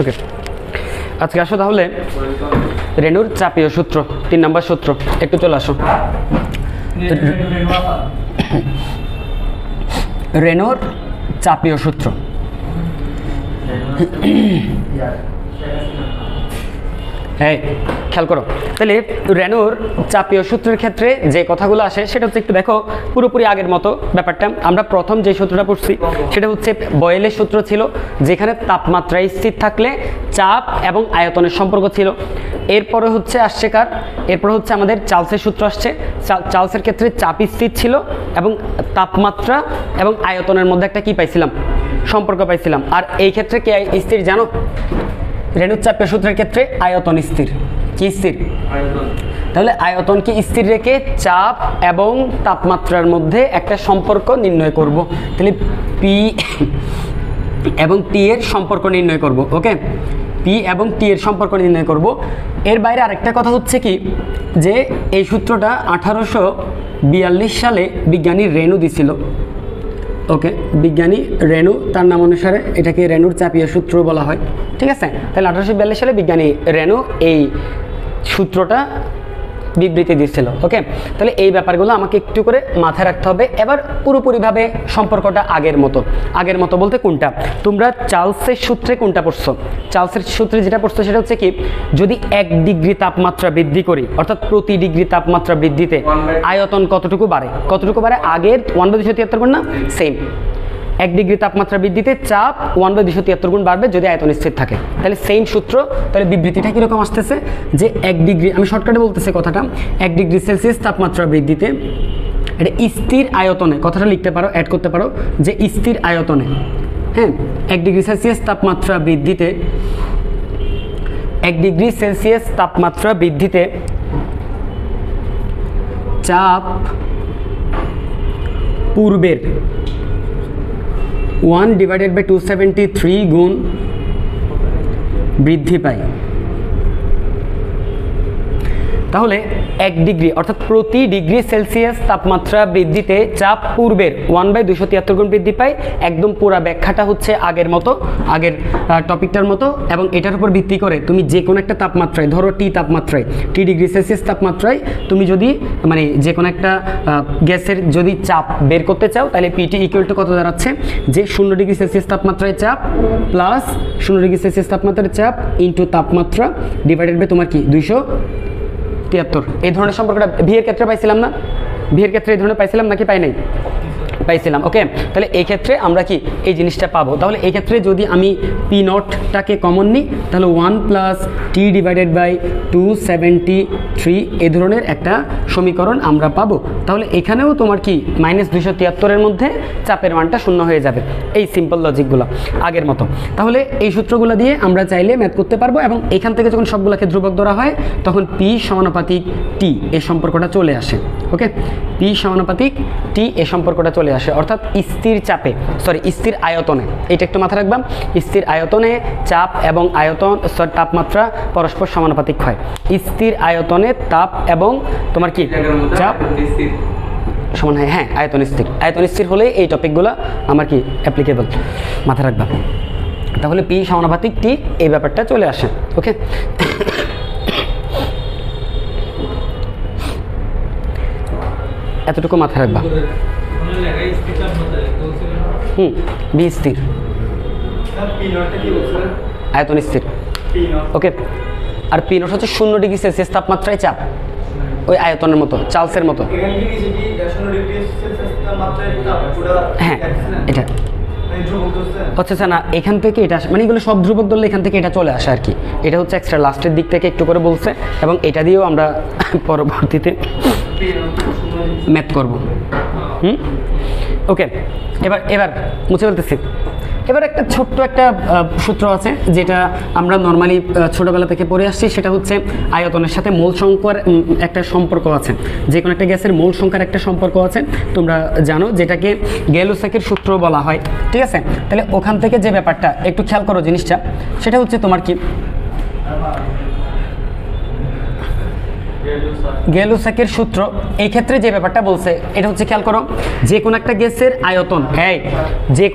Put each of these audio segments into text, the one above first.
ওকে, আজকে আসো তাহলে রেণুর চাপীয় সূত্র, 3 নম্বর সূত্র। একটু চলে আসো। রেণুর চাপীয় সূত্র। হ্যাঁ, খেয়াল করো। তাহলে রেণুর চাপীয় সূত্রের ক্ষেত্রে যে কথাগুলো আসে সেটা হচ্ছে, একটু দেখো পুরোপুরি আগের মতো ব্যাপারটা। আমরা প্রথম যে সূত্রটা পড়ছি সেটা হচ্ছে বয়েলের সূত্র ছিল, যেখানে তাপমাত্রা স্থির থাকলে চাপ এবং আয়তনের সম্পর্ক ছিল। এরপরে হচ্ছে আসছে কার, এরপরে হচ্ছে আমাদের চার্লসের সূত্র আসছে। চার্লসের ক্ষেত্রে চাপ স্থির ছিল এবং তাপমাত্রা এবং আয়তনের মধ্যে একটা কি পাইছিলাম, সম্পর্ক পাইছিলাম। আর এই ক্ষেত্রে কি স্থির জানো? রেণুর চাপীয় সূত্রের ক্ষেত্রে আয়তন স্থির। কি স্থির? তাহলে আয়তনকে স্থির রেখে চাপ এবং তাপমাত্রার মধ্যে একটা সম্পর্ক নির্ণয় করব। তাহলে পি এবং টি এর সম্পর্ক নির্ণয় করব। ওকে, পি এবং টি এর সম্পর্ক নির্ণয় করব। এর বাইরে আরেকটা কথা হচ্ছে কি, যে এই সূত্রটা 1842 সালে বিজ্ঞানী রেণু দিছিল। ওকে, বিজ্ঞানী রেণু, তার নাম অনুসারে এটাকে রেণুর চাপীয় সূত্র বলা হয়। ঠিক আছে, তাহলে 1842 সালে বিজ্ঞানী রেণু এই সূত্রটা বিবৃতি দিচ্ছিল। ওকে, তাহলে এই ব্যাপারগুলো আমাকে একটু করে মাথায় রাখতে হবে। এবার পুরোপুরিভাবে সম্পর্কটা আগের মতো বলতে কোনটা, তোমরা চার্লসের সূত্রে কোনটা পড়ছো? চার্লসের সূত্রে যেটা পড়ছো সেটা হচ্ছে কি, যদি 1 ডিগ্রি তাপমাত্রা বৃদ্ধি করি, অর্থাৎ প্রতি ডিগ্রি তাপমাত্রা বৃদ্ধিতে আয়তন কতটুকু বাড়ে? আগের 1/273 গুণ না, সেম। 1 ডিগ্রি তাপমাত্রা বৃদ্ধিতে চাপ 1/273 গুণ বাড়বে যদি আয়তন স্থির থাকে। তাহলে সেম সূত্র। তাহলে বিবৃতিটা কীরকম আসতেছে, যে 1 ডিগ্রি, আমি শর্টকাটে বলতেছি কথাটা, 1 ডিগ্রি সেলসিয়াস তাপমাত্রা বৃদ্ধিতে, এটা স্থির আয়তনে, কথাটা লিখতে পারো, অ্যাড করতে পারো, যে স্থির আয়তনে, হ্যাঁ, 1 ডিগ্রি সেলসিয়াস তাপমাত্রা বৃদ্ধিতে, 1 ডিগ্রি সেলসিয়াস তাপমাত্রা বৃদ্ধিতে চাপ পূর্বের 1/273 গুণ বৃদ্ধি পায়। তাহলে 1 ডিগ্রি অর্থাৎ প্রতি ডিগ্রি সেলসিয়াস তাপমাত্রা বৃদ্ধিতে চাপ পূর্বের 1/273 গুণ বৃদ্ধি পায়। একদম পুরা ব্যাখ্যাটা হচ্ছে আগের টপিকটার মতো, এবং এটার উপর ভিত্তি করে তুমি যে কোনো একটা তাপমাত্রায়, ধরো টি ডিগ্রি সেলসিয়াস তাপমাত্রায় তুমি যদি মানে যে কোনো একটা গ্যাসের যদি চাপ বের করতে চাও, তাহলে পিটি ইকুয়াল টু কত দাঁড়াচ্ছে, যে 0 ডিগ্রি সেলসিয়াস তাপমাত্রায় চাপ প্লাস 0 ডিগ্রি সেলসিয়াস তাপমাত্রায় চাপ ইন্টু তাপমাত্রা ডিভাইডেড বাই তোমার কি 273। এই ধরনের সম্পর্কটা ভিএর ক্ষেত্রে পাইছিলাম না? ভিএর ক্ষেত্রে এই ধরনের পাইছিলাম নাকি পাই নাই? পাইছিলাম। ওকে, তাহলে এই ক্ষেত্রে আমরা কি এই জিনিসটা পাবো। তাহলে এই ক্ষেত্রে যদি আমি পি নটটাকে কমন নিই, তাহলে 1 প্লাস টি ডিভাইডেড বাই 273 এই ধরনের একটা সমীকরণ আমরা পাবো। তাহলে এখানেও তোমার কি -273 মধ্যে চাপের মানটা 0 হয়ে যাবে। এই সিম্পল লজিকগুলো আগের মতো। তাহলে এই সূত্রগুলো দিয়ে আমরা চাইলে ম্যাথ করতে পারবো, এবং এখান থেকে যখন সবগুলোকে ধ্রুবক ধরা হয় তখন পি সমানুপাতিক টি এই সম্পর্কটা চলে আসে। ওকে, পি সমানুপাতিক টি এই সম্পর্কটা চলে আসে, অর্থাৎ স্থির আয়তনে, এটা একটু মাথায় রাখবাম, স্থির আয়তনে চাপ এবং তাপমাত্রা পরস্পর সমানুপাতিক হয়। স্থির আয়তনে তাপ এবং তোমার কি চাপ সমান হয়, হ্যাঁ, আয়তন স্থির হলে এই টপিকগুলো আমার কি অ্যাপ্লিকেবল, মাথায় রাখবা। তাহলে পি সমানুপাতিক টি এই ব্যাপারটা চলে আসে। ওকে, এতটুকু মাথায় রাখবা। বি স্থির, আয়তন স্থির। ওকে, আর পি নট হচ্ছে 0 ডিগ্রি সেলসিয়াস তাপমাত্রায় চাপ, ওই আয়তনের মতো, চার্লসের মতো। হ্যাঁ, এটা আচ্ছা না, এখান থেকে এটা মানে এগুলো সব ধ্রুবক ধরলে এখান থেকে এটা চলে আসে আর কি। এটা হচ্ছে এক্সট্রা লাস্টের দিক থেকে একটু করে বলছে, এবং এটা দিয়েও আমরা পরবর্তীতে ম্যাথ করব। ওকে, এবার মুছে ফেলতেছি। এবার একটা ছোট্ট একটা সূত্র আছে যেটা আমরা নর্মালি ছোটোবেলা থেকে পড়ে আসছি, সেটা হচ্ছে আয়তনের সাথে মোল সংখ্যার একটা সম্পর্ক আছে। যে কোনো একটা গ্যাসের মোল সংখ্যার একটা সম্পর্ক আছে, তোমরা জানো, যেটাকে গ্যালোসাকের সূত্র বলা হয়। ঠিক আছে, তাহলে ওখান থেকে যে ব্যাপারটা একটু খেয়াল করো জিনিসটা, সেটা হচ্ছে তোমার কি গেলুসাকের সূত্র এই ক্ষেত্রে যে ব্যাপারটা বলছে এটা হচ্ছে, খেয়াল করো, যে কোনো একটা গ্যাসের আয়তন, যে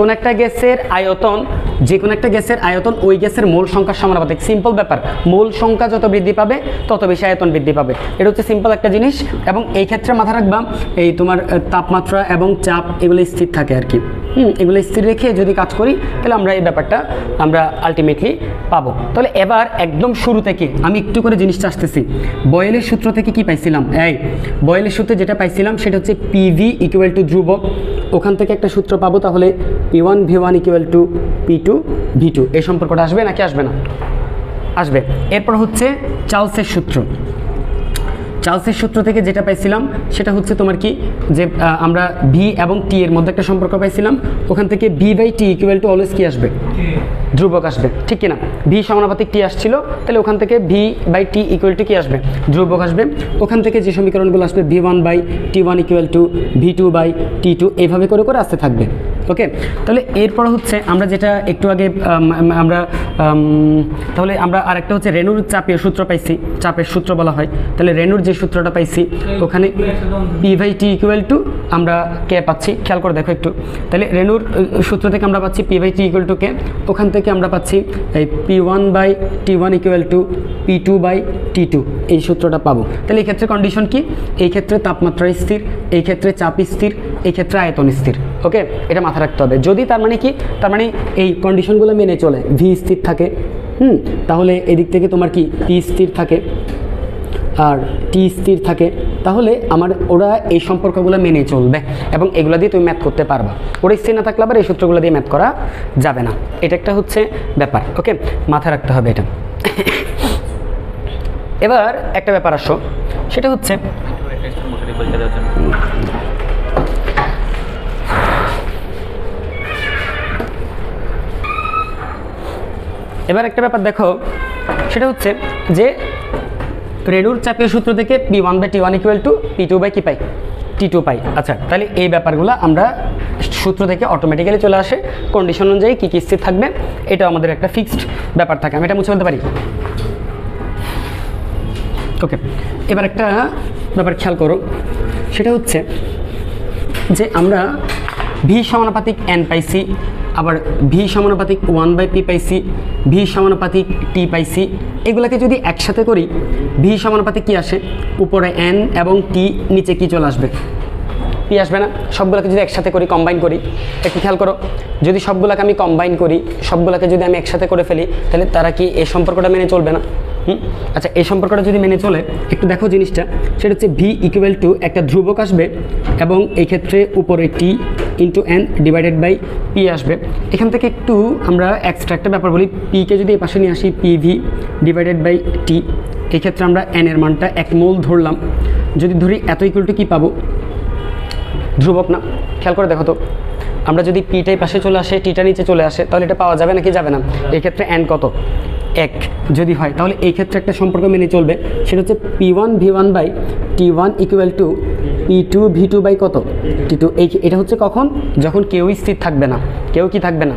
কোনো একটা গ্যাসের আয়তন ওই গ্যাসের মোল সংখ্যার সমানুপাতিক। সিম্পল ব্যাপার, মোল সংখ্যা যত বৃদ্ধি পাবে তত বেশি আয়তন বৃদ্ধি পাবে। এটা হচ্ছে সিম্পল একটা জিনিস। এবং এই ক্ষেত্রে মাথা রাখবা, এই তোমার তাপমাত্রা এবং চাপ এগুলো স্থির থাকে আর কি। এগুলো স্থির রেখে যদি কাজ করি তাহলে আমরা এই ব্যাপারটা আমরা আলটিমেটলি পাবো। তাহলে এবার একদম শুরু থেকে আমি একটু করে জিনিসটা আসতেছি। বয়েলের সূত্র থেকে কি পাইছিলাম? বয়েলের সূত্রে যেটা পাইছিলাম সেটা হচ্ছে পিভি ইকুয়াল টু ধ্রুবক। ওখান থেকে একটা সূত্র পাবো, তাহলে P1 V1 equal to P2 V2। এই সম্পর্কটা আসবে নাকি আসবে না? আসবে। এরপর হচ্ছে চার্লসের সূত্র। চার্লসের সূত্র থেকে যেটা পাইছিলাম সেটা হচ্ছে তোমার কি, যে আমরা ভি এবং টি এর মধ্যে একটা সম্পর্ক পাইছিলাম। ওখান থেকে V by T equal to always কি আসবে? ধ্রুবক আসবে, ঠিক কিনা? ভি সমানুপাতিক টি আসছিল, তাহলে ওখান থেকে V by T equal to কি আসবে? ধ্রুবক আসবে। ওখান থেকে যে সমীকরণগুলো আসবে V1 by T1 equal to V2 by T2, এইভাবে করে করে আসতে থাকবে। ওকে, তাহলে এরপর হচ্ছে আমরা যেটা একটু আগে তাহলে আমরা আরেকটা হচ্ছে রেনুর চাপের সূত্র পাইছি, চাপের সূত্র বলা হয়। তাহলে রেনুর যে সূত্রটা পাইছি ওখানে P by T equal to আমরা কে পাচ্ছি, খেয়াল করে দেখো একটু। তাহলে রেনুর সূত্র থেকে আমরা পাচ্ছি P by T equal to K, ওখান থেকে আমরা পাচ্ছি এই P1 by T1 equal to P2 by T2, এই সূত্রটা পাবো। তাহলে এই ক্ষেত্রে কন্ডিশন কি? এই ক্ষেত্রে তাপমাত্রা স্থির, এই ক্ষেত্রে চাপ স্থির, এই ক্ষেত্রে আয়তন স্থির। ওকে, এটা মাথায় রাখতে হবে। যদি তার মানে কি, তার মানে এই কন্ডিশনগুলো মেনে চলে, ভি স্থির থাকে, তাহলে এদিক থেকে তোমার কি পি স্থির থাকে আর টি স্থির থাকে, তাহলে ওরা এই সম্পর্কগুলো মেনে চলবে এবং এগুলো দিয়ে তুমি ম্যাথ করতে পারবা। ওরা স্থির না থাকলে আবার এই সূত্রগুলো দিয়ে ম্যাথ করা যাবে না। এটা একটা হচ্ছে ব্যাপার। ওকে, মাথায় রাখতে হবে এটা। এবার একটা ব্যাপার আসো, সেটা হচ্ছে এবার একটা ব্যাপার দেখো, সেটা হচ্ছে যে রেনুর চাপের সূত্র থেকে P1 by T1 equal to P2 by কি পাই? T2 পাই। আচ্ছা, তাহলে এই ব্যাপারগুলো আমরা সূত্র থেকে অটোমেটিক্যালি চলে আসে। কন্ডিশন অনুযায়ী কী কী স্থির থাকবে এটা আমাদের একটা ফিক্সড ব্যাপার থাকে। আমি এটা মুছে ফেলতে পারি। ওকে, এবার একটা ব্যাপার খেয়াল করো, সেটা হচ্ছে যে আমরা ভি সমানুপাতিক এন পাইছি, আবার ভি সমানুপাতিক 1 বাই পি পাইছি, ভি সমানুপাতিক টি পাইছি। এগুলোকে যদি একসাথে করি, ভি সমানুপাতিক কি আসে? উপরে এন এবং টি, নিচে কি চলে আসবে? পি আসবে না? সবগুলোকে যদি একসাথে করি, কম্বাইন করি, একটু খেয়াল করো, যদি সবগুলোকে আমি কম্বাইন করি, সবগুলোকে যদি আমি একসাথে করে ফেলি, তাহলে তারা কি এই সম্পর্কটা মেনে চলবে না? আচ্ছা, এই সম্পর্কটা যদি মেনে চলে, একটু দেখো জিনিসটা, সেটা হচ্ছে ভি ইকুয়াল টু একটা ধ্রুবক আসবে এবং এই ক্ষেত্রে উপরে T into N divided by P আসবে। এখান থেকে একটু আমরা এক্সট্রা একটা ব্যাপার বলি, পিকে যদি এই পাশে নিয়ে আসি, পিভি ডিভাইডেড বাই টি, এই ক্ষেত্রে আমরা এন এর মানটা 1 মোল ধরলাম। যদি ধরি এত ইকুয়াল টু কী পাবো? ধ্রুবক না? খেয়াল করে দেখো তো, আমরা যদি পিটাই পাশে চলে আসে, টিটা নিচে চলে আসে, তাহলে এটা পাওয়া যাবে নাকি যাবে না? এই ক্ষেত্রে এন কত? 1 যদি হয়, তাহলে এই ক্ষেত্রে একটা সম্পর্ক মেনে চলবে, সেটা হচ্ছে P1 V1 by T1 equal to P2 V2 by কত? T2। এটা হচ্ছে কখন? যখন কেউই স্থির থাকবে না। কেউ কি থাকবে না?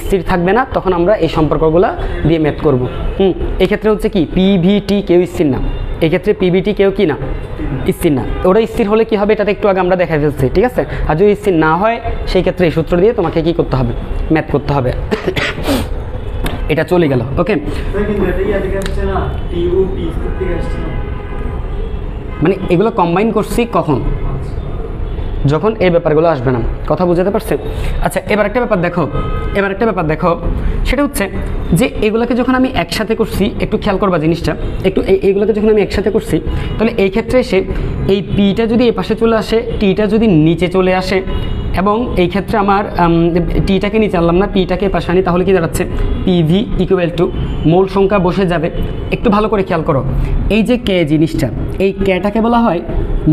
স্থির থাকবে না, তখন আমরা এই সম্পর্কগুলো দিয়ে ম্যাথ করব। এই ক্ষেত্রে হচ্ছে কি PVT কেউ স্থির না, এই ক্ষেত্রে PVT কেউ কি না? স্থির না। ওরা স্থির হলে কি হবে এটাতে একটু আগে আমরা দেখা ফেলছি, ঠিক আছে? আর যদি স্থির না হয়, সেই ক্ষেত্রে এই সূত্র দিয়ে তোমাকে কি করতে হবে? ম্যাথ করতে হবে। এটা চলে গেল। ওকে, মানে এগুলো কম্বাইন করছি কখন? যখন এই ব্যাপারগুলো আসবে না। কথা বুঝাতে পারছে? আচ্ছা, এবার একটা ব্যাপার দেখো, সেটা হচ্ছে যে এগুলোকে যখন আমি একসাথে করছি, একটু খেয়াল করবা জিনিসটা, একটু এইগুলোকে যখন আমি একসাথে করছি, তাহলে এই ক্ষেত্রে এসে এই পিটা যদি এই পাশে চলে আসে, টিটা যদি নিচে চলে আসে, এবং এই ক্ষেত্রে আমার টিটাকে নিচে আনলাম না, পিটাকে পাশে আনি, তাহলে কি দাঁড়াচ্ছে? পিভি ইকুয়াল টু মোল সংখ্যা বসে যাবে। একটু ভালো করে খেয়াল করো, এই যে কে জিনিসটা, এই কেটাকে বলা হয়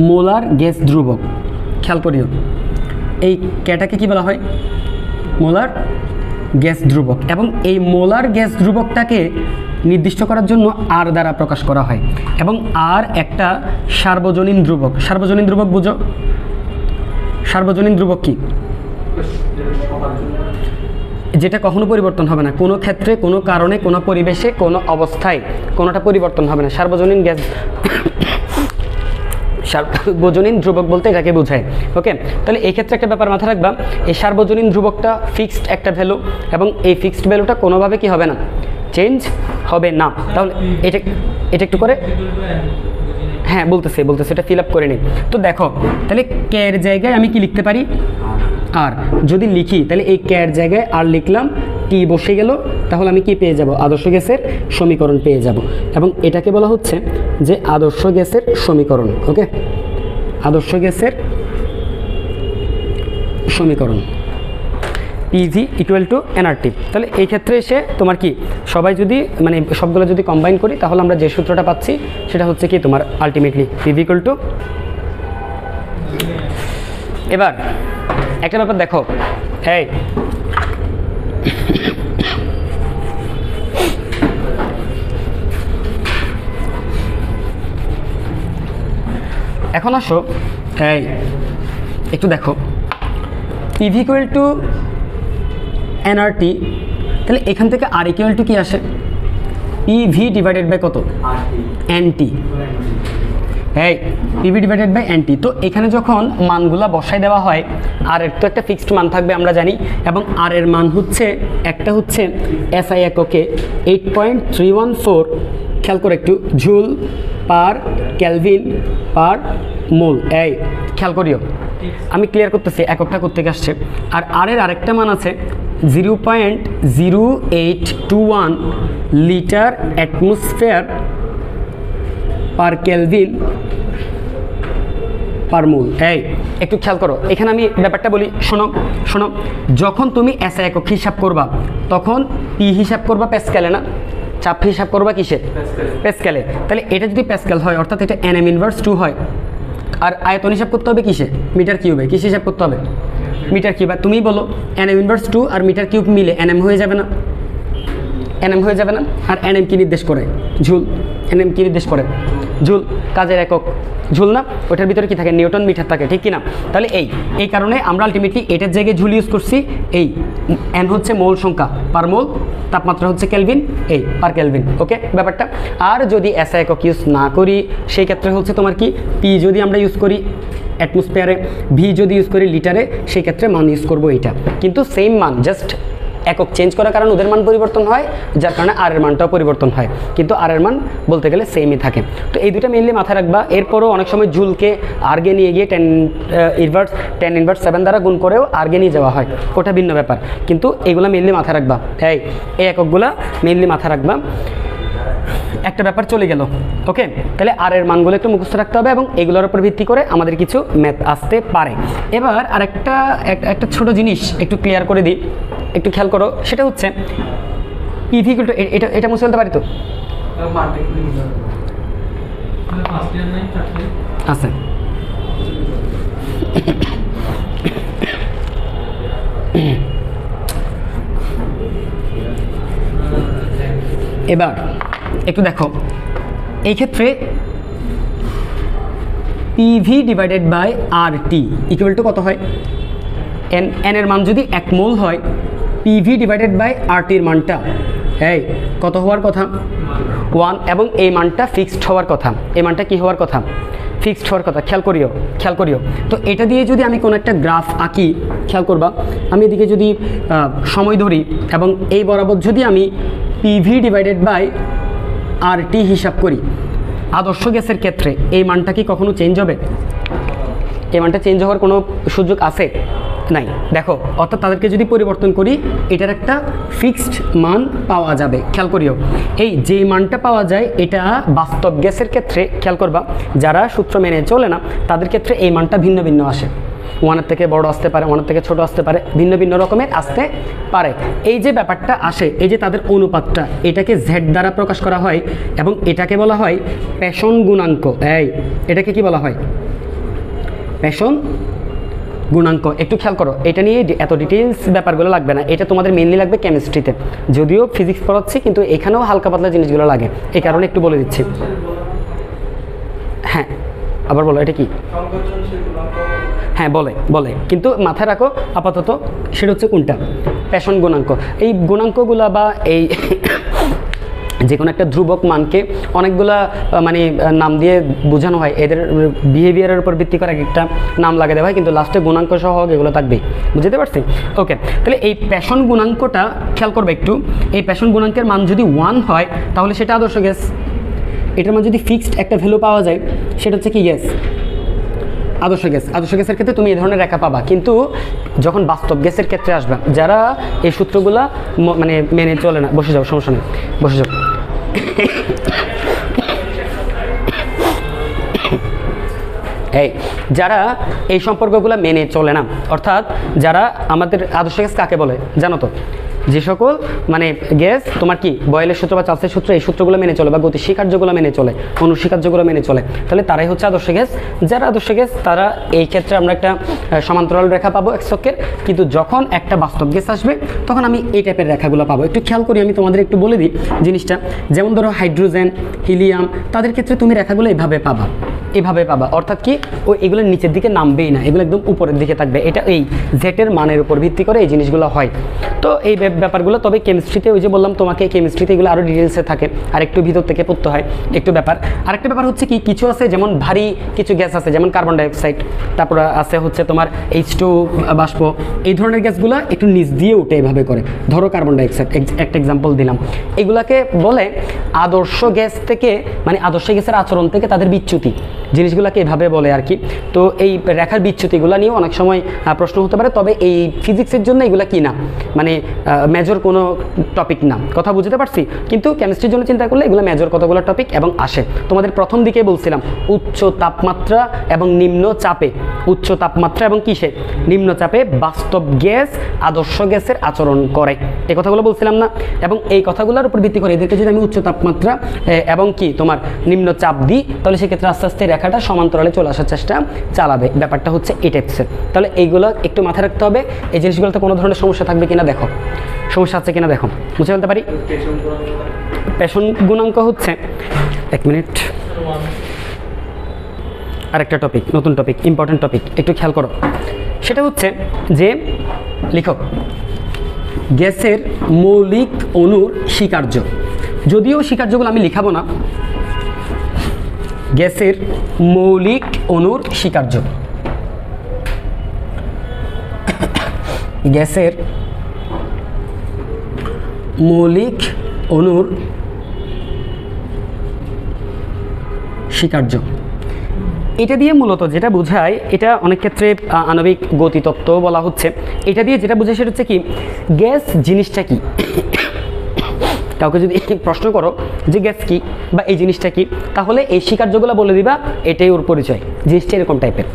মোলার গ্যাস ধ্রুবক। খেয়াল করিও, এই কেটাকে কি বলা হয়? মোলার গ্যাস ধ্রুবক। এবং এই মোলার গ্যাস ধ্রুবকটাকে নির্দিষ্ট করার জন্য আর দ্বারা প্রকাশ করা হয়, এবং আর একটা সার্বজনীন ধ্রুবক। সার্বজনীন ধ্রুবক বুঝো? সার্বজনীন ধ্রুবক কি? যেটা কখনো পরিবর্তন হবে না, কোনো ক্ষেত্রে, কোনো কারণে, কোনো পরিবেশে, কোনো অবস্থায় কোনোটা পরিবর্তন হবে না। সার্বজনীন গ্যাস সার্বজনীন ধ্রুবক বলতে এটাকে বোঝায়। ওকে, তাহলে এই ক্ষেত্রে একটা ব্যাপার মাথায় রাখবা, এই সার্বজনীন ধ্রুবকটা ফিক্সড একটা ভ্যালু এবং এই ফিক্সড ভ্যালুটা কোনোভাবে কি হবে না, চেঞ্জ হবে না। তাহলে এটা এটা একটু করে হ্যাঁ বলতেছে এটা ফিল আপ করে নিই। তো দেখো তাহলে কে এর জায়গায় আমি কি লিখতে পারি, আর যদি লিখি তাহলে এই কে এর জায়গায় আর লিখলাম, টি বসে গেল, তাহলে আমি কি পেয়ে যাব, আদর্শ গ্যাসের সমীকরণ পেয়ে যাব। এবং এটাকে বলা হচ্ছে যে আদর্শ গ্যাসের সমীকরণ। ওকে, আদর্শ গ্যাসের সমীকরণ পিভি ইকুয়াল টু এনআরটি। তাহলে এই ক্ষেত্রে এসে তোমার কি সবাই যদি মানে সবগুলো যদি কম্বাইন করি তাহলে আমরা যে সূত্রটা পাচ্ছি সেটা হচ্ছে কি তোমার আলটিমেটলি পিভি ইকুয়াল টু। এবার একটা ব্যাপার দেখো, এই এখন আসো এই একটু দেখো পিভি ইকুয়াল টু এনআরটি, তাহলে এখান থেকে আর ইকুয়াল টু কি আসে, পিভি ডিভাইডেড বাই কত, এনটি। এই পিভি ডিভাইডেড বাই এনটি। তো এখানে যখন মানগুলা বসাই দেওয়া হয়, আর এর তো একটা ফিক্সড মান থাকবে আমরা জানি, এবং আর এর মান হচ্ছে একটা হচ্ছে এসআই এককে 8.314, খেয়াল করে একটু, joule per kelvin per mole. এই খেয়াল করিও, আমি ক্লিয়ার করতেছি এককটা কোত্থেকে আসছে। আর আর এর আরেকটা মান আছে 0.0821 litre atmosphere per kelvin per mole. এই একটু খেয়াল করো, এখানে আমি ব্যাপারটা বলি, শোনো, যখন তুমি এসআই একক হিসাব করবা তখন পি হিসাব করবা প্যাসকেলে, না চাপ হিসাব করবা কিসে, প্যাসকেলে। তাহলে এটা যদি প্যাসকেল হয় অর্থাৎ এটা এনএম ইনভার্স 2 হয়, আর আয়তন হিসাব করতে হবে কিসে, মিটার কিউবে। কিসে হিসাব করতে হবে, মিটার কিউব। তুমি বলো এনএম ইনভার্স 2 আর মিটার কিউব মিলে এনএম হয়ে যাবে না, এনএম হয়ে যাবে না। আর এনএম কি নির্দেশ করে, ঝুল। এনএম কি নির্দেশ করে, ঝুল, কাজের একক ঝুল না, ওটার ভিতরে কি থাকে, নিউটন মিটার থাকে, ঠিক কিনা। তাহলে এই কারণে আমরা আলটিমেটলি এটার জায়গায় ঝুল ইউজ করছি। এই এন হচ্ছে মোল সংখ্যা, পার মোল, তাপমাত্রা হচ্ছে কেলভিন, এই পার কেলভিন। ওকে ব্যাপারটা। আর যদি এসআই একক ইউজ না করি সেই ক্ষেত্রে হচ্ছে তোমার কি, পি যদি আমরা ইউজ করি অ্যাটমসফিয়ারে, ভি যদি ইউজ করি লিটারে, সেই ক্ষেত্রে মান ইউজ করবো এইটা। কিন্তু সেম মান, জাস্ট একক চেঞ্জ করার কারণে ওদের মান পরিবর্তন হয়, যার কারণে আর এর মানটাও পরিবর্তন হয়, কিন্তু আর এর মান বলতে গেলে সেমই থাকে। তো এই দুটো মেনলি মাথায় রাখবা। এরপরও অনেক সময় জুলকে আর্গে নিয়ে গিয়ে 10⁻7 দ্বারা গুণ করেও আর্গে নিয়ে যাওয়া হয়, ওটা ভিন্ন ব্যাপার, কিন্তু এইগুলো মেনলি মাথায় রাখবা। এই এককগুলা মেনলি মাথায় রাখবা। একটা ব্যাপার চলে গেল। ওকে, তাহলে আর এর মানগুলো একটু মুখস্থ রাখতে হবে এবং এগুলোর উপর ভিত্তি করে আমাদের কিছু ম্যাথ আসতে পারে। এবার আর একটা ছোট জিনিস একটু ক্লিয়ার করে দিই, একটু খেয়াল করো, সেটা হচ্ছে পিভি ইকুয়াল টু, এটা মুছে ফেলতে পারি তো, আচ্ছা এবার একটু দেখো, এই ক্ষেত্রে PV divided by R T equal to কত হয়, এন এর মান যদি 1 মোল হয়, পিভি ডিভাইডেড বাই আর টির মানটা কত হওয়ার কথা, 1, এবং এই মানটা ফিক্সড হওয়ার কথা। এই মানটা কি হওয়ার কথা, ফিক্সড হওয়ার কথা। খেয়াল করিও। তো এটা দিয়ে যদি আমি কোনো একটা গ্রাফ আঁকি, খেয়াল করবা, আমি এদিকে যদি সময় ধরি এবং এই বরাবর যদি আমি পিভি ডিভাইডেড বাই আর টি হিসাব করি, আদর্শ গ্যাসের ক্ষেত্রে এই মানটা কি কখনো চেঞ্জ হবে, এই মানটা চেঞ্জ হওয়ার কোনো সুযোগ আছে নাই। দেখো, অর্থাৎ তাদেরকে যদি পরিবর্তন করি এটার একটা ফিক্সড মান পাওয়া যাবে। খেয়াল করিও, এই যে মানটা পাওয়া যায় এটা বাস্তব গ্যাসের ক্ষেত্রে, খেয়াল করবা, যারা সূত্র মেনে চলে না তাদের ক্ষেত্রে এই মানটা ভিন্ন ভিন্ন আসে। 1-এর থেকে বড় আসতে পারে, 1-এর থেকে ছোট আসতে পারে, ভিন্ন ভিন্ন রকমের আসতে পারে। এই যে ব্যাপারটা আসে, এই যে তাদের অনুপাতটা, এটাকে জেড দ্বারা প্রকাশ করা হয় এবং এটাকে বলা হয় পেষণ গুণাঙ্ক। এটাকে কি বলা হয়, পেষণ গুণাঙ্ক। একটু খেয়াল করো, এটা নিয়ে এত ডিটেলস ব্যাপারগুলো লাগবে না, এটা তোমাদের মেনলি লাগবে কেমিস্ট্রিতে, যদিও ফিজিক্স পড়াচ্ছি কিন্তু এখানেও হালকা পাতলা জিনিসগুলো লাগে, এই কারণে একটু বলে দিচ্ছি। হ্যাঁ আবার বলো, এটা কি, হ্যাঁ বলে, কিন্তু মাথায় রাখো আপাতত সেটা হচ্ছে কোনটা, পেষণ গুণাঙ্ক। এই গুণাঙ্কগুলা বা যে কোনো একটা ধ্রুবক মানকে অনেকগুলা মানে নাম দিয়ে বোঝানো হয়, এদের বিহেভিয়ারের উপর ভিত্তি করে একটা নাম লাগিয়ে দেওয়া হয়, কিন্তু লাস্টে গুণাঙ্ক সহ এগুলো থাকবেই। বুঝতে পারছি? ওকে, তাহলে এই প্যাশন গুণাঙ্কটা খেয়াল করবে একটু। এই প্যাশন গুণাঙ্কের মান যদি 1 হয় তাহলে সেটা আদর্শ গ্যাস। এটার মান যদি ফিক্সড একটা ভ্যালু পাওয়া যায় সেটা হচ্ছে কি গ্যাস? আদর্শ গ্যাস। আদর্শ গ্যাসের ক্ষেত্রে তুমি এই ধরনের রেখা পাবা, কিন্তু যখন বাস্তব গ্যাসের ক্ষেত্রে আসবে, যারা এই সূত্রগুলা মানে মেনে চলে না, বসে যাও, সমস্যা নেই, বসে যাও। এই যারা এই সম্পর্কগুলো মেনে চলে না, অর্থাৎ যারা আমাদের আদর্শ গ্যাস কাকে বলে জানো তো? যে সকল মানে গ্যাস তোমার কি বয়েলের সূত্র বা চার্লসের সূত্র, এই সূত্রগুলো মেনে চলে বা গতিস্বীকার্যগুলো মেনে চলে, অনুস্বীকার্যগুলো মেনে চলে, তাহলে তারাই হচ্ছে আদর্শ গ্যাস। যারা আদর্শ গ্যাস তারা এই ক্ষেত্রে আমরা একটা সমান্তরাল রেখা পাবো এক্সকের, কিন্তু যখন একটা বাস্তব গ্যাস আসবে তখন আমি এই টাইপের রেখাগুলো পাবো। একটু খেয়াল করি, আমি তোমাদের একটু বলে দিই জিনিসটা। যেমন ধরো হাইড্রোজেন, হিলিয়াম, তাদের ক্ষেত্রে তুমি রেখাগুলো এভাবে পাবা, এভাবে পাবা, অর্থাৎ কি ওই এগুলো নিচের দিকে নামবেই না, এগুলো একদম উপরের দিকে থাকবে। এটা এই জেটের মানের উপর ভিত্তি করে এই জিনিসগুলো হয়। তো এই ব্যাপারগুলো, তবে কেমিস্ট্রিতে ওই যে বললাম তোমাকে, কেমিস্ট্রিতে এগুলো আরও ডিটেলসে থাকে, আর একটু ভিতর থেকে পড়তে হয় একটু ব্যাপার। আরেকটা ব্যাপার হচ্ছে কি, কিছু আছে যেমন ভারী কিছু গ্যাস আছে, যেমন কার্বন ডাইঅক্সাইড, তারপর আছে হচ্ছে তোমার H2 বাষ্প, এই ধরনের গ্যাসগুলো একটু নিচ দিয়ে উঠে এভাবে করে। ধরো কার্বন ডাইঅক্সাইড একটা এক্সাম্পল দিলাম, এগুলাকে বলে আদর্শ গ্যাস থেকে, মানে আদর্শ গ্যাসের আচরণ থেকে তাদের বিচ্যুতি, জিনিসগুলোকে এভাবে বলে আর কি। তো এই রেখার বিচ্যুতিগুলো নিয়েও অনেক সময় প্রশ্ন হতে পারে, তবে এই ফিজিক্সের জন্য এগুলো কি না, মানে মেজর কোনো টপিক না, কথা বুঝতে পারছি। কিন্তু কেমিস্ট্রির জন্য চিন্তা করলে এগুলো মেজর কতগুলো টপিক এবং আসে। তোমাদের প্রথম দিকে বলছিলাম উচ্চ তাপমাত্রা এবং নিম্ন চাপে, উচ্চ তাপমাত্রা এবং কিসে, নিম্ন চাপে বাস্তব গ্যাস আদর্শ গ্যাসের আচরণ করে, এই কথাগুলো বলছিলাম না? এবং এই কথাগুলোর উপর ভিত্তি করে এদেরকে যদি আমি উচ্চ তাপমাত্রা এবং কি তোমার নিম্ন চাপ দিই, তাহলে সেক্ষেত্রে আস্তে আস্তে রেখাটা সমান্তরালে চলে আসার চেষ্টা চালাবে। ব্যাপারটা হচ্ছে এই টাইপসের। তাহলে এইগুলো একটু মাথায় রাখতে হবে। এই জিনিসগুলোতে কোনো ধরনের সমস্যা থাকবে কিনা দেখো, সমস্যা আছে কিনা দেখো, বুঝে ফেলতে পারি। প্যাশন গুণাঙ্ক হচ্ছে, এক মিনিট, আরেকটা টপিক, নতুন টপিক, ইম্পর্টেন্ট টপিক, একটু খেয়াল করো। সেটা হচ্ছে যে লিখো গ্যাসের মৌলিক অণুর স্বীকার্য। যদিও স্বীকার্যগুলো আমি লিখাবো না, গ্যাসের মৌলিক অণুর স্বীকার্য, গ্যাসের মৌলিক অণুর স্বীকার্য, এটা দিয়ে মূলত যেটা বোঝায়, এটা অনেক ক্ষেত্রে আণবিক গতিতত্ত্ব বলা হচ্ছে, এটা দিয়ে যেটা বোঝায় সেটা হচ্ছে কি, গ্যাস জিনিসটা কি। কাউকে যদি প্রশ্ন করো যে গ্যাস কি বা এই জিনিসটা কি, তাহলে এই স্বীকার্যগুলো বলে দিবা, এটাই ওর পরিচয়, জিনিসটা এরকম টাইপের।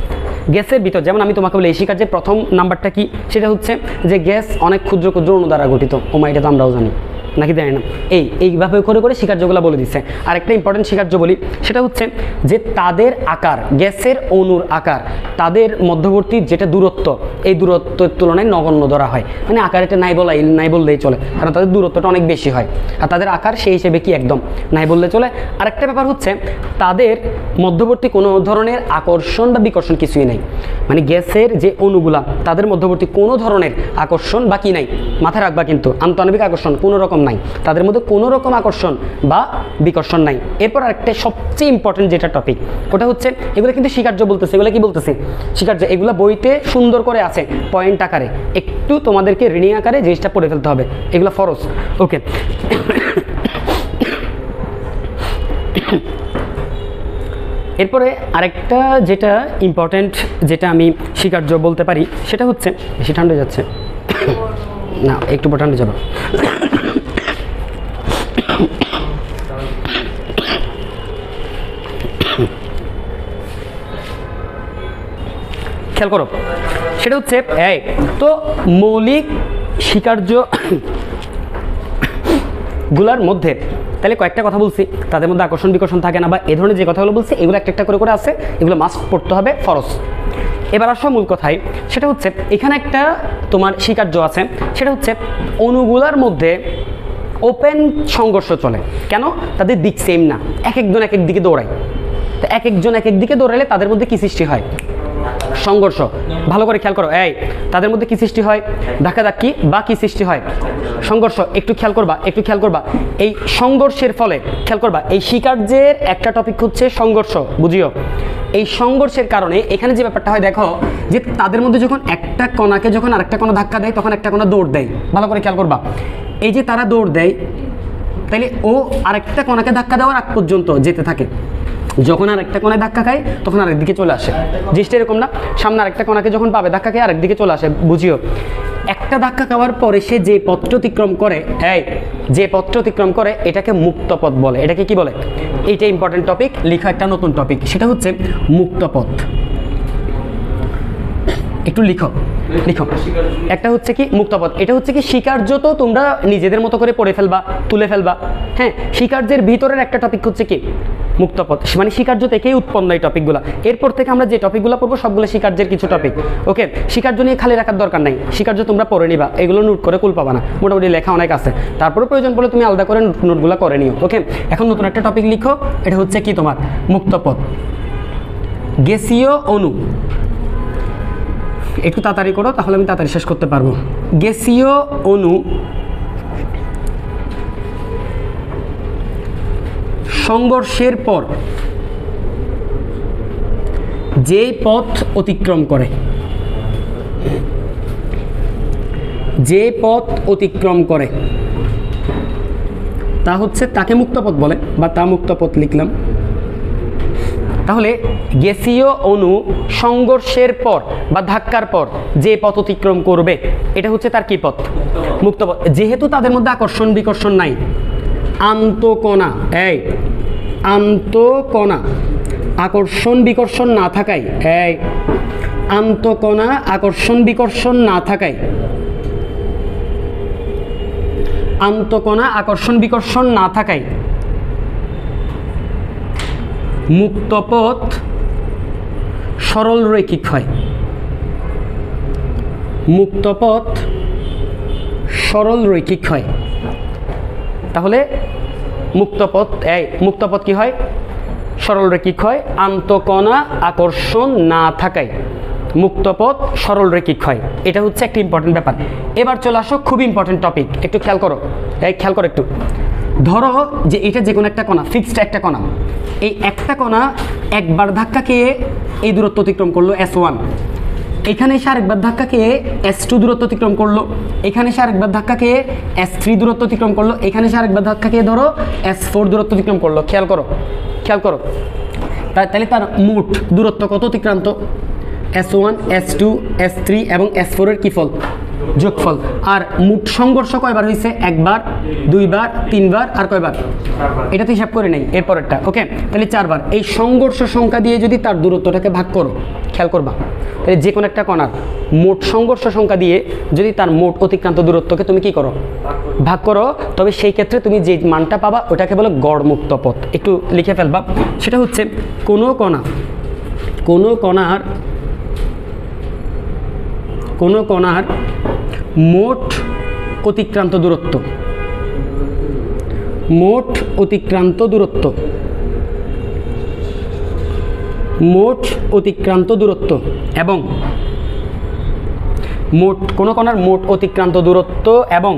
গ্যাসের ভিতর যেমন আমি তোমাকে বলি এই স্বীকার্যের প্রথম নাম্বারটা কি, সেটা হচ্ছে যে গ্যাস অনেক ক্ষুদ্র ক্ষুদ্র অণু দ্বারা গঠিত। ওমা, এটা তো আমরাও জানি, নাকি জানি না? এইভাবে করে করে স্বীকার্যগুলো বলে দিচ্ছে। আরেকটা ইম্পর্টেন্ট স্বীকার্য বলি, সেটা হচ্ছে যে তাদের আকার, গ্যাসের অণুর আকার তাদের মধ্যবর্তী যেটা দূরত্ব, এই দূরত্বের তুলনায় নগণ্য ধরা হয়। মানে আকার এটা নাই বললেই চলে, কারণ তাদের দূরত্বটা অনেক বেশি হয়, আর তাদের আকার সেই হিসেবে কি একদম নাই বললে চলে। আরেকটা ব্যাপার হচ্ছে তাদের মধ্যবর্তী কোনো ধরনের আকর্ষণ বা বিকর্ষণ কিছুই নাই। মানে গ্যাসের যে অণুগুলা তাদের মধ্যবর্তী কোনো ধরনের আকর্ষণ বা কি নাই, মাথায় রাখবা কিন্তু, আন্তঃআণবিক আকর্ষণ কোনো রকম নাই, তাদের মধ্যে কোনো রকম আকর্ষণ বা বিকর্ষণ নাই। এরপর আরেকটা সবচেয়ে ইম্পর্টেন্ট যেটা টপিক, ওটা হচ্ছে এগুলো কিন্তু স্বীকার্য বলতেছে, এগুলো কি বলতেছে স্বীকার্য, এগুলো বইতে সুন্দর করে আছে পয়েন্ট আকারে, একটু তোমাদেরকে রিডিং আকারে জিনিসটা পড়ে ফেলতে হবে, এগুলো ফরজ। ওকে, এরপরে আরেকটা যেটা ইম্পর্টেন্ট, যেটা আমি স্বীকার্য বলতে পারি, সেটা হচ্ছে, বেশি ঠান্ডা যাচ্ছে না, একটু ঠান্ডা যাবো। খেয়াল করো, সেটা হচ্ছে এই তো মৌলিক স্বীকার্য গুলার মধ্যে তাহলে কয়েকটা কথা বলছি, তাদের মধ্যে আকর্ষণ বিকর্ষণ থাকে না বা এ ধরনের যে কথাগুলো বলছি, এগুলো একটা একটা করে করে আছে, এগুলো মাস্ট পড়তে হবে, ফরজ। এবার আসো মূল কথায়, সেটা হচ্ছে এখানে একটা তোমার স্বীকার্য আছে, সেটা হচ্ছে অণুগুলার মধ্যে ওপেন সংঘর্ষ চলে। কেন? তাদের দিক সেম না, এক একজন এক এক দিকে দৌড়ায়। তো এক একজন এক এক দিকে দৌড়ালে তাদের মধ্যে কি সৃষ্টি হয়? সংঘর্ষ। ভালো করে খেয়াল করো, এই তাদের মধ্যে কি সৃষ্টি হয়? ধাক্কাধাক্কি বা কি সৃষ্টি হয়? সংঘর্ষ। একটু খেয়াল করবা, একটু খেয়াল করবা, এই সংঘর্ষের ফলে খেয়াল করবা, এই শিকার্যের একটা টপিক হচ্ছে সংঘর্ষ, বুঝিও। এই সংঘর্ষের কারণে এখানে যে ব্যাপারটা হয় দেখো, যে তাদের মধ্যে যখন একটা কণাকে যখন আরেকটা কণা ধাক্কা দেয় তখন একটা কণা দৌড় দেয়। ভালো করে খেয়াল করবা, এই যে তারা দৌড় দেয়, তাইলে ও আরেকটা কণাকে ধাক্কা দেওয়ার আগ পর্যন্ত যেতে থাকে। যখন আর একটা কোণায় ধাক্কা খায় তখন আরেক দিকে চলে আসে। জিনিসটা এরকম না? সামনে আরেকটা কোণাকে যখন পাবে ধাক্কা খেয়ে আরেক দিকে চলে আসে, বুঝিও। একটা ধাক্কা খাওয়ার পরে সে যে পথটি অতিক্রম করে, যে পথটি অতিক্রম করে এটাকে মুক্ত পথ বলে। এটাকে কি বলে? এইটা ইম্পর্টেন্ট টপিক, লিখা একটা নতুন টপিক, সেটা হচ্ছে মুক্ত পথ। একটু লিখো, লিখো। একটা হচ্ছে কি মুক্তপথ, এটা হচ্ছে কি শিকার্য, তো তোমরা নিজেদের মতো করে পড়ে ফেলবা, তুলে ফেলবা। হ্যাঁ, শিকার্যের ভিতরের একটা টপিক হচ্ছে কি মুক্তপথ, মানে শিকার্য থেকেই উৎপন্ন এই টপিকগুলো। এরপর থেকে আমরা যে টপিকগুলো পড়বো সবগুলো শিকার্যের কিছু টপিক। ওকে, শিকার্য নিয়ে খালি রাখার দরকার নাই, শিকার্য তোমরা পড়ে নিবা, এগুলো নোট করে কুল পাবা না, মোটামুটি লেখা অনেক আছে। তারপরে প্রয়োজন পড়লে তুমি আলাদা করে নোটগুলো করে নিও। ওকে, এখন নতুন একটা টপিক লিখো, এটা হচ্ছে কি তোমার মুক্তপথ। গ্যাসীয় অণু, একটু তাড়াতাড়ি করো তাহলে আমি তাড়াতাড়ি শেষ করতে পারবো। গ্যাসীয় অণু সংঘর্ষের পর যে পথ অতিক্রম করে, যে পথ অতিক্রম করে তা হচ্ছে, তাকে মুক্তপথ বলে, বা তা মুক্তপথ লিখলাম। তাহলে গ্যাসীয় অণু সংঘর্ষের পর বা ধাক্কার পর যে পথ অতিক্রম করবে এটা হচ্ছে তার কি পথ? মুক্তপথ। যেহেতু তাদের মধ্যে আকর্ষণ বিকর্ষণ নাই, আন্তঃকণা, আন্তঃকণা আকর্ষণ বিকর্ষণ না থাকায়, আন্তঃকণা আকর্ষণ বিকর্ষণ না থাকায়, আন্তঃকণা আকর্ষণ বিকর্ষণ না থাকায় মুক্তপথ সরল রৈখিক হয়। মুক্তপথ সরল রৈখিক হয়। তাহলে মুক্তপথ, মুক্তপথ কি হয়? সরল রৈখিক হয়, আন্তঃকণা আকর্ষণ না থাকায় মুক্তপথ সরল রৈখিক হয়। এটা হচ্ছে একটা ইম্পর্টেন্ট ব্যাপার। এবার চলে আসো খুব ইম্পর্টেন্ট টপিক, একটু খেয়াল করো, খেয়াল করো একটু। ধরো যে এটা যে কোনো একটা কণা, ফিক্সড একটা কণা, এই একটা কণা একবার ধাক্কা খেয়ে এই দূরত্ব অতিক্রম করলো S1, এখানে এসে আরেকবার ধাক্কা খেয়ে S2 দূরত্ব অতিক্রম করলো, এখানে এসে আরেকবার ধাক্কা খেয়ে S3 দূরত্ব অতিক্রম করলো, এখানে এসে আরেকবার ধাক্কা খেয়ে ধরো S4 দূরত্ব অতিক্রম করলো। খেয়াল করো, খেয়াল করো, তাহলে তার মোট দূরত্ব কত অতিক্রান্ত? S1, S2, S3 এবং S4 এর কি ফল? যোগফল। আর মোট সংঘর্ষ কয়বার হয়েছে? একবার, দুইবার, তিনবার, আর কয়বার? এটা তো হিসাব করে নেই এরপরেরটা। ওকে, তাহলে 4 বার। এই সংঘর্ষ সংখ্যা দিয়ে যদি তার দূরত্বটাকে ভাগ করো, খেয়াল করবা, তাহলে যে কোনো একটা কণার মোট সংঘর্ষ সংখ্যা দিয়ে যদি তার মোট অতিক্রান্ত দূরত্বকে তুমি কি করো? ভাগ করো, তবে সেই ক্ষেত্রে তুমি যে মানটা পাবা ওটাকে বলো গড় মুক্ত পথ। একটু লিখে ফেলবা, সেটা হচ্ছে কোনো কণার মোট অতিক্রান্ত দূরত্ব, মোট অতিক্রান্ত দূরত্ব, মোট অতিক্রান্ত দূরত্ব এবং কোনো কণার মোট অতিক্রান্ত দূরত্ব এবং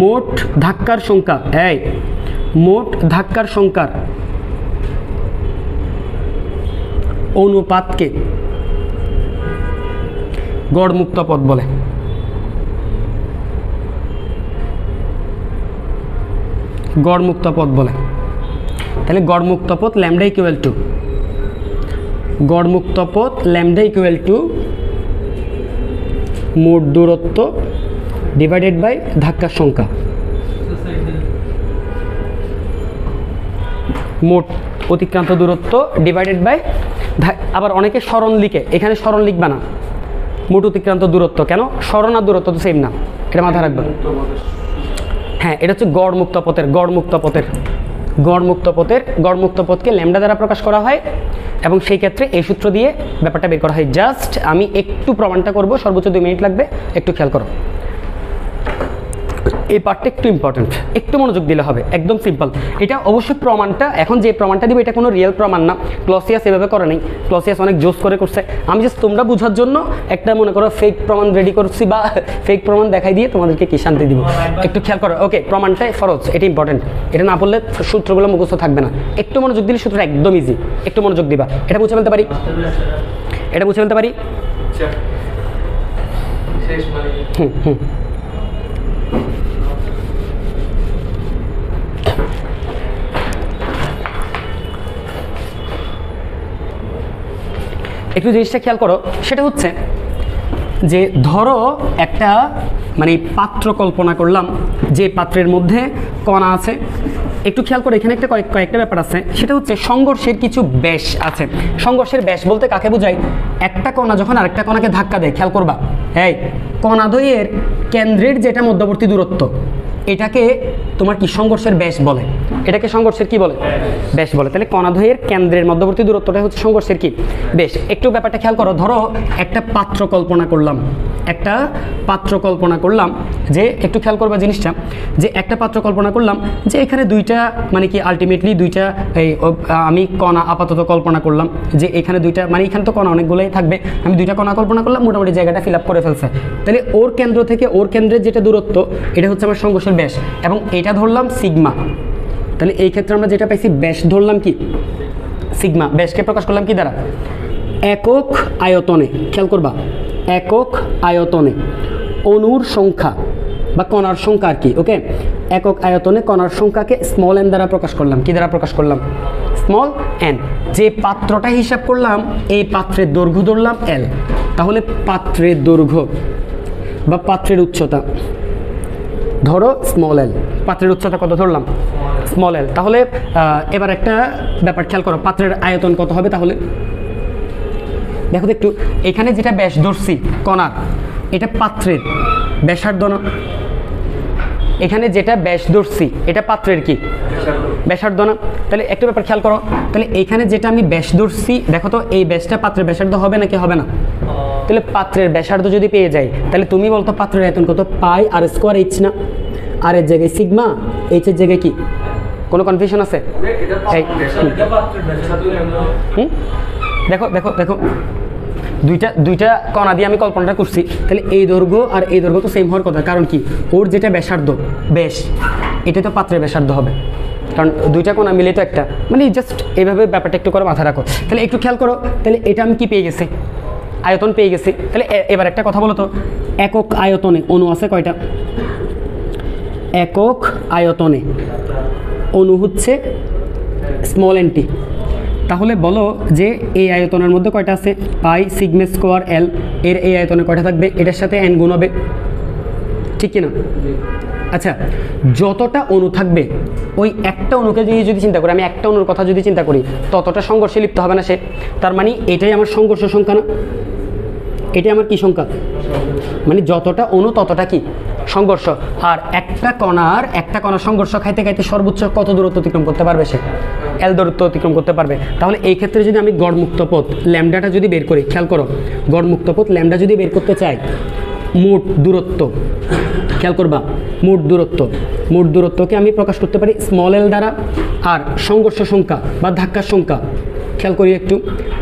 মোট ধাক্কার সংখ্যা, মোট ধাক্কার সংখ্যার অনুপাতকে গড় মুক্ত পথ বলে। গড় মুক্ত পথ বলে। তাহলে গড় মুক্ত পথ ল্যামডা ইকুয়াল টু, গড় মুক্ত পথ ল্যামডা ইকুয়াল টু মোট দূরত্ব ডিভাইডেড বাই ধাক্কার সংখ্যা। মোট অতিক্রান্ত দূরত্ব ডিভাইডেড বাই, আবার অনেকে সরণ লিখে, এখানে সরণ লিখবা না, মোট অতিক্রান্ত দূরত্ব। কেন? সরণ আর দূরত্ব তো সেম না, এটা মাথায় রাখবেন। হ্যাঁ, এটা হচ্ছে গড় মুক্ত পথের, গড় মুক্ত পথের, গড় মুক্ত পথের, গড় মুক্ত পথকে ল্যামডা দ্বারা প্রকাশ করা হয় এবং সেই ক্ষেত্রে এই সূত্র দিয়ে ব্যাপারটা বের করা হয়। জাস্ট আমি একটু প্রমাণটা করব, সর্বোচ্চ 2 মিনিট লাগবে, একটু খেয়াল করো। এই পার্টটা একটু ইম্পর্টেন্ট, একটু মনোযোগ দিলে হবে, একদম সিম্পল। এটা অবশ্যই প্রমাণটা, এখন যে প্রমাণটা দিব এটা কোনো রিয়েল প্রমাণ না, ক্লসিয়াস এভাবে করে নাই, ক্লসিয়াস অনেক জোস করে করছে। আমি জাস্ট তোমরা বোঝার জন্য একটা মনে করো ফেক প্রমাণ রেডি করছি, বা ফেক প্রমাণ দেখাই দিয়ে তোমাদেরকে কি শান্তি দিব, একটু খেয়াল করো। ওকে, প্রমাণটাই ফরজ, এটা ইম্পর্টেন্ট, এটা না পড়লে সূত্রগুলো মুখস্থ থাকবে না। একটু মনোযোগ দিলে সূত্রটা একদম ইজি, একটু মনোযোগ দিবা। এটা বুঝে ফেলতে পারি, এটা বুঝে ফেলতে পারি। একটু জিনিসটা খেয়াল করো, সেটা হচ্ছে যে ধরো একটা মানে পাত্র কল্পনা করলাম, যে পাত্রের মধ্যে কণা আছে। একটু খেয়াল করে এখানে একটা কয়েকটা ব্যাপার আছে, সেটা হচ্ছে সংঘর্ষের কিছু ব্যাস আছে। সংঘর্ষের ব্যাস বলতে কাকে বোঝায়? একটা কণা যখন আরেকটা কণাকে ধাক্কা দেয়, খেয়াল করবা, এই কণাদ্বয়ের কেন্দ্রের যেটা মধ্যবর্তী দূরত্ব, এটাকে তোমার কি সংঘর্ষের ব্যাস বলে, এটাকে সংঘর্ষের কি বলে? ব্যাস বলে। তাহলে কণাদ্বয়ের কেন্দ্রের মধ্যবর্তী দূরত্বটা হচ্ছে সংঘর্ষের কি? ব্যাস। একটু ব্যাপারটা খেয়াল করো, ধরো একটা পাত্র কল্পনা করলাম, একটা পাত্র কল্পনা করলাম, যে একটু খেয়াল করবা জিনিসটা, যে একটা পাত্র কল্পনা করলাম যে এখানে দুইটা মানে কি আলটিমেটলি দুইটা এই আমি কণা আপাতত কল্পনা করলাম, যে এখানে দুইটা মানে এখানে তো কণা অনেকগুলোই থাকবে, আমি দুইটা কণা কল্পনা করলাম, মোটামুটি জায়গাটা ফিল আপ করে ফেলছে। তাহলে ওর কেন্দ্র থেকে ওর কেন্দ্রের যেটা দূরত্ব, এটা হচ্ছে আমার সংঘর্ষের ব্যাস, এবং এটা ধরলাম সিগমা। তাহলে এই ক্ষেত্রে আমরা যেটা পাইছি ব্যাস ধরলাম কি? সিগমা। ব্যাসকে প্রকাশ করলাম কি দ্বারা? একক আয়তনে। খেয়াল করবা, একক আয়তনে অণুর সংখ্যা বা কণার সংখ্যা আর কি। ওকে, একক আয়তনে কণার সংখ্যাকে স্মল এন দ্বারা প্রকাশ করলাম। কি দ্বারা প্রকাশ করলাম? Small N. যে পাত্রটা হিসাব করলাম, এই পাত্রের দৈর্ঘ্য ধরলাম এল। তাহলে পাত্রের দৈর্ঘ্য বা পাত্রের উচ্চতা ধরো স্মল এল। পাত্রের উচ্চতা কত ধরলাম? স্মল এল। তাহলে এবার একটা ব্যাপার খেয়াল করো, পাত্রের আয়তন কত হবে? তাহলে দেখো তো একটু, এখানে যেটা ব্যাস ধরছি কণার, এটা পাত্রের ব্যাসার্ধ না? এখানে যেটা ব্যাস ধরছি এটা পাত্রের কি? ব্যাসার্ধ না? তাহলে একটু ব্যাপার খেয়াল করো, তাহলে এখানে যেটা আমি ব্যাস ধরছি, দেখো তো এই ব্যাসটা পাত্রের ব্যাসার্ধ হবে নাকি হবে না? তাহলে পাত্রের ব্যাসার্ধ যদি পেয়ে যাই, তাহলে তুমি বলতো পাত্রের আয়তন কত? পাই আর স্কোয়ার এইচ না? আর এর জায়গায় সিগমা, এইচের জায়গায় কি? কোনো কনফিউশন আছে? দেখো দেখো দেখো, দুইটা কণা দিয়ে আমি কল্পনাটা করছি, তাহলে এই দৈর্ঘ্য আর এই দৈর্ঘ্য তো সেম হওয়ার কথা। কারণ কি? ওর যেটা ব্যাসার্ধ ব্যাস, এটা তো পাত্রের ব্যাসার্ধ হবে, কারণ দুইটা কণা মিলে তো একটা, মানে জাস্ট এইভাবে ব্যাপারটা একটু করে মাথায় রাখো। তাহলে একটু খেয়াল করো, তাহলে এটা আমি কি পেয়ে গেছি? আয়তন পেয়ে গেছি। তাহলে এবার একটা কথা বলো তো, একক আয়তনে অণু আছে কয়টা? একক আয়তনে অণু হচ্ছে স্মল এনটি। তাহলে বলো যে এই আয়তনের মধ্যে কয়টা আছে? পাই সিগমা স্কোয়ার এল। এর এই আয়তনে কয়টা থাকবে? এটার সাথে এন গুণ হবে, ঠিক কিনা? আচ্ছা, যতটা অণু থাকবে, ওই একটা অণুকে যদি চিন্তা করি, আমি একটা অণুর কথা যদি চিন্তা করি, ততটা সংঘর্ষে লিপ্ত হবে না সে। তার মানে এটাই আমার সংঘর্ষ সংখ্যা না? এটাই আমার কি সংখ্যা? মানে যতটা অণু ততটা কি সংঘর্ষ। আর একটা কণার সংঘর্ষ খাইতে খাইতে সর্বোচ্চ কত দূরত্ব অতিক্রম করতে পারবে সে? এল দূরত্ব অতিক্রম করতে পারবে। তাহলে এই ক্ষেত্রে যদি আমি গড়মুক্ত পথ ল্যামডাটা যদি বের করি, খেয়াল করো, গড়মুক্ত পথ ল্যামডা যদি বের করতে চাই, মোট দূরত্ব, খেয়াল করবা, মোট দূরত্বকে আমি প্রকাশ করতে পারি স্মল এল দ্বারা। আর সংঘর্ষ সংখ্যা বা ধাক্কার সংখ্যা, খেয়াল করি একটু,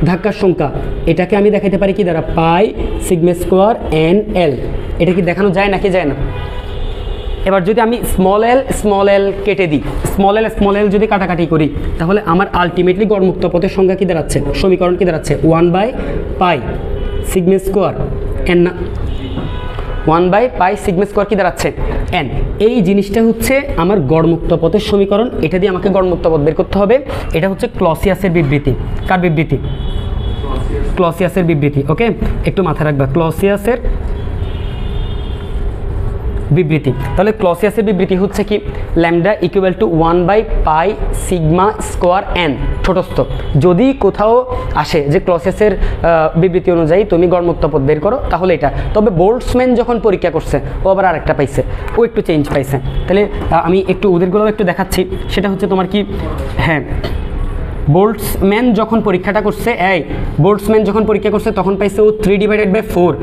ধাক্কার সংখ্যা এটাকে আমি দেখাতে পারি কি দ্বারা? পাই সিগমা স্কোয়ার এন এল। এটা কি দেখানো যায় নাকি যায় না? এবার যদি আমি স্মল এল কেটে দিই, স্মল এল যদি কাটাকাটি করি, তাহলে আমার আলটিমেটলি গড়মুক্ত পথের সংখ্যা কি দাঁড়াচ্ছে? সমীকরণ কি দাঁড়াচ্ছে? 1/পাই সিগমা স্কোয়ার এন না? 1/পাই সিগমা স্কোয়ার কি দাঁড়াচ্ছে? এন। এই জিনিসটা হচ্ছে আমার গড়মুক্ত পথের সমীকরণ। এটা দিয়ে আমাকে গড়মুক্ত পথ বের করতে হবে। এটা হচ্ছে ক্লসিয়াসের বিবৃতি। কার বিবৃতি? ক্লসিয়াসের বিবৃতি। ওকে, একটু মাথায় রাখবা, ক্লসিয়াসের বিবৃতি। তাহলে ক্লসিয়াসের বিবৃতি হচ্ছে কি? ল্যামডা ইকুয়াল টু 1/পাই সিগমা স্কোয়ার এন ছোটস্থ। যদি কোথাও আসে যে ক্লসিয়াসের বিবৃতি অনুযায়ী তুমি গড়মুক্ত পথ বের করো, তাহলে এটা। তবে বোল্টজম্যান যখন পরীক্ষা করছে, ও আবার আরেকটা পাইছে, ও একটু চেঞ্জ পাইছে। তাহলে আমি একটু ওদেরগুলো একটু দেখাচ্ছি। সেটা হচ্ছে তোমার কি, হ্যাঁ, বোল্টসম্যান যখন পরীক্ষাটা করছে বোল্টসম্যান যখন পরীক্ষা করছে তখন পাইছে ও 3/4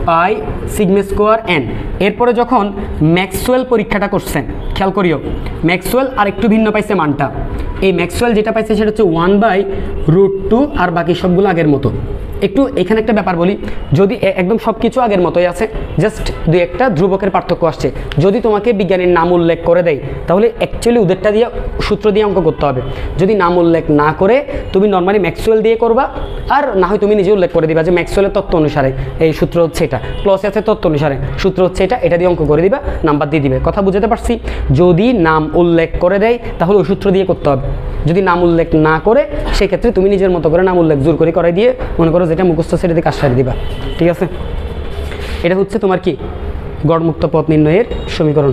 পাই সিগমা স্কোয়ার এন। এরপরে যখন ম্যাক্সওয়েল পরীক্ষাটা করছেন, খেয়াল করিও ম্যাক্সওয়েল আর একটু ভিন্ন পাইছে মানটা। এই ম্যাক্সওয়েল যেটা পাইছে সেটা হচ্ছে 1/√2 আর বাকি সবগুলো আগের মতো। একটু এখানে একটা ব্যাপার বলি, যদি একদম সব কিছু আগের মতোই আছে, জাস্ট দুই একটা ধ্রুবকের পার্থক্য আসছে, যদি তোমাকে বিজ্ঞানীর নাম উল্লেখ করে দেয় তাহলে অ্যাকচুয়ালি ওদেরটা দিয়ে সূত্র দিয়ে অঙ্ক করতে হবে। যদি নাম উল্লেখ না করে তুমি নর্মালি ম্যাক্সওয়েল দিয়ে করবা, আর না হয় তুমি নিজে উল্লেখ করে দিবা যে ম্যাক্সওয়েলের তত্ত্ব অনুসারে এই সূত্র হচ্ছে এটা, ক্লস আছে তত্ত্ব অনুসারে সূত্র হচ্ছে এটা দিয়ে অঙ্ক করে দিবা, নাম্বার দিয়ে দিবে। কথা বুঝতে পারছি? যদি নাম উল্লেখ করে দেয় তাহলে ওই সূত্র দিয়ে করতে হবে, যদি নাম উল্লেখ না করে সেক্ষেত্রে তুমি নিজের মতো করে নাম উল্লেখ জোর করে করাই দিয়ে মনে করো যেটা মুখস্থ সেটা দিয়ে কাজ সারি দিবা। ঠিক আছে, এটা হচ্ছে তোমার কি গড়মুক্ত পথ নির্ণয়ের সমীকরণ।